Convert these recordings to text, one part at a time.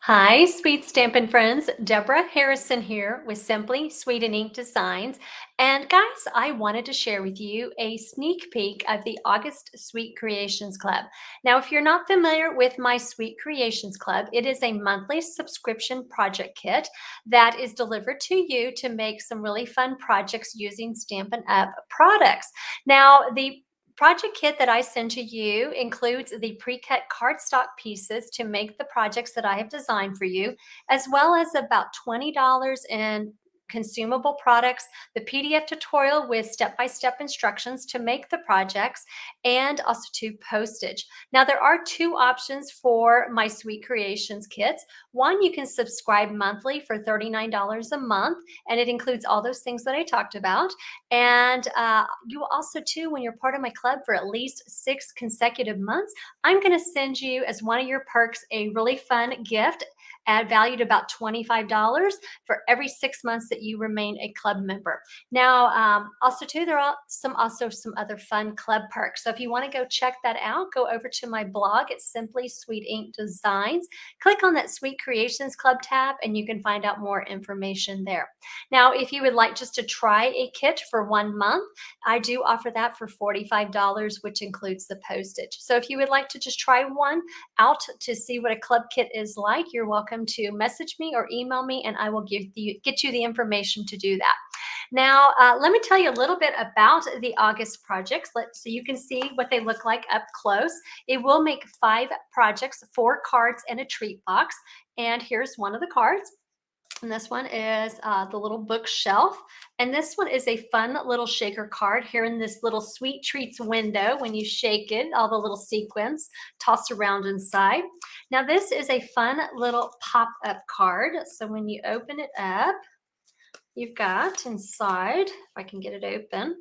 Hi, sweet stampin' friends. Deborah Harrison here with Simply Sweet and Ink Designs. And guys, I wanted to share with you a sneak peek of the August Sweet Creations Club. Now, if you're not familiar with my Sweet Creations Club, it is a monthly subscription project kit that is delivered to you to make some really fun projects using Stampin' Up! Products. Now, the project kit that I send to you includes the pre-cut cardstock pieces to make the projects that I have designed for you, as well as about $20 in consumable products, the PDF tutorial with step-by-step instructions to make the projects, and also to postage. Now, there are two options for my Sweet Creations kits. One, you can subscribe monthly for $39 a month, and it includes all those things that I talked about. And you will also, too, when you're part of my club for at least 6 consecutive months, I'm going to send you, as one of your perks, a really fun gift valued about $25 for every 6 months that you remain a club member. Now, also, too, there are some other fun club perks. So if you want to go check that out, go over to my blog at Simply Sweet Ink Designs. Click on that Sweet Creations Club tab, and you can find out more information there. Now, if you would like just to try a kit for 1 month, I do offer that for $45, which includes the postage. So if you would like to just try one out to see what a club kit is like, you're welcome to message me or email me, and I will get you the information to do that. Now, let me tell you a little bit about the August projects so you can see what they look like up close. It will make 5 projects, 4 cards, and a treat box. And here's one of the cards. And this one is the little bookshelf. And this one is a fun little shaker card here in this little sweet treats window. When you shake it, all the little sequins toss around inside. Now, this is a fun little pop-up card. So when you open it up, you've got inside, if I can get it open,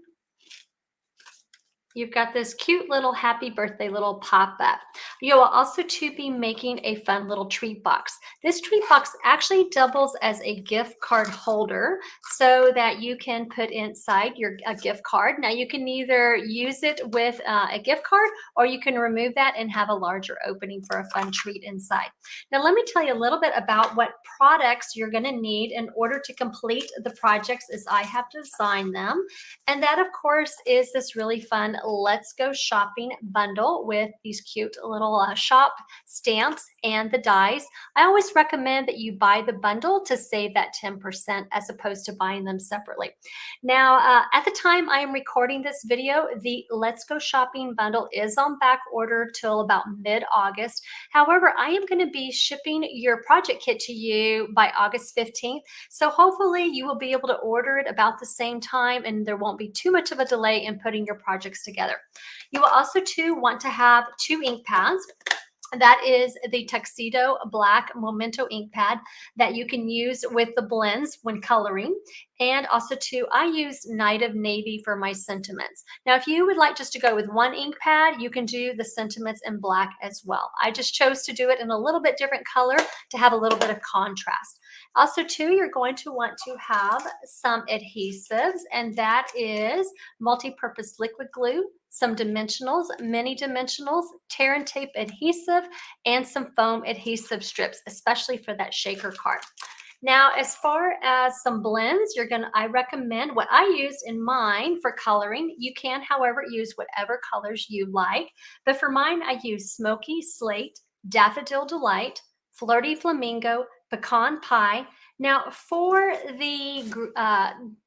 you've got this cute little happy birthday little pop-up. You will also too be making a fun little treat box. This treat box actually doubles as a gift card holder so that you can put inside a gift card. Now you can either use it with a gift card, or you can remove that and have a larger opening for a fun treat inside. Now let me tell you a little bit about what products you're going to need in order to complete the projects as I have designed them. And that, of course, is this really fun Let's Go Shopping bundle with these cute little shop stamps and the dies. I always recommend that you buy the bundle to save that 10% as opposed to buying them separately. Now, at the time I am recording this video, the Let's Go Shopping bundle is on back order till about mid-August. However, I am going to be shipping your project kit to you by August 15th. So hopefully you will be able to order it about the same time, and there won't be too much of a delay in putting your projects together. You will also too want to have 2 ink pads. That is the Tuxedo Black Memento ink pad that you can use with the blends when coloring. And also too, I used Night of Navy for my sentiments. Now, if you would like just to go with 1 ink pad, you can do the sentiments in black as well. I just chose to do it in a little bit different color to have a little bit of contrast. Also too, you're going to want to have some adhesives, and that is multi-purpose liquid glue, some dimensionals, mini dimensionals, tear and tape adhesive, and some foam adhesive strips, especially for that shaker card. Now, as far as some blends, I recommend what I used in mine for coloring. You can, however, use whatever colors you like. But for mine, I use Smoky, Slate, Daffodil Delight, Flirty Flamingo, Pecan Pie. Now, for the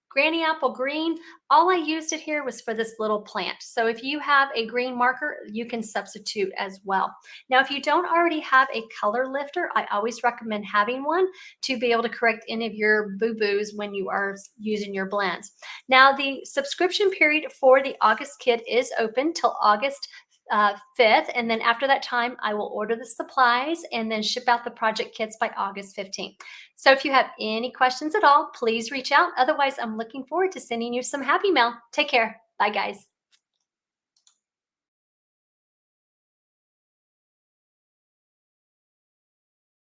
Granny Apple Green, all I used it here was for this little plant. So if you have a green marker, you can substitute as well. Now, if you don't already have a color lifter, I always recommend having one to be able to correct any of your boo-boos when you are using your blends. Now, the subscription period for the August kit is open till August 5th, and then after that time I will order the supplies and then ship out the project kits by August 15th. So if you have any questions at all, please reach out. Otherwise, I'm looking forward to sending you some happy mail. Take care. Bye, guys.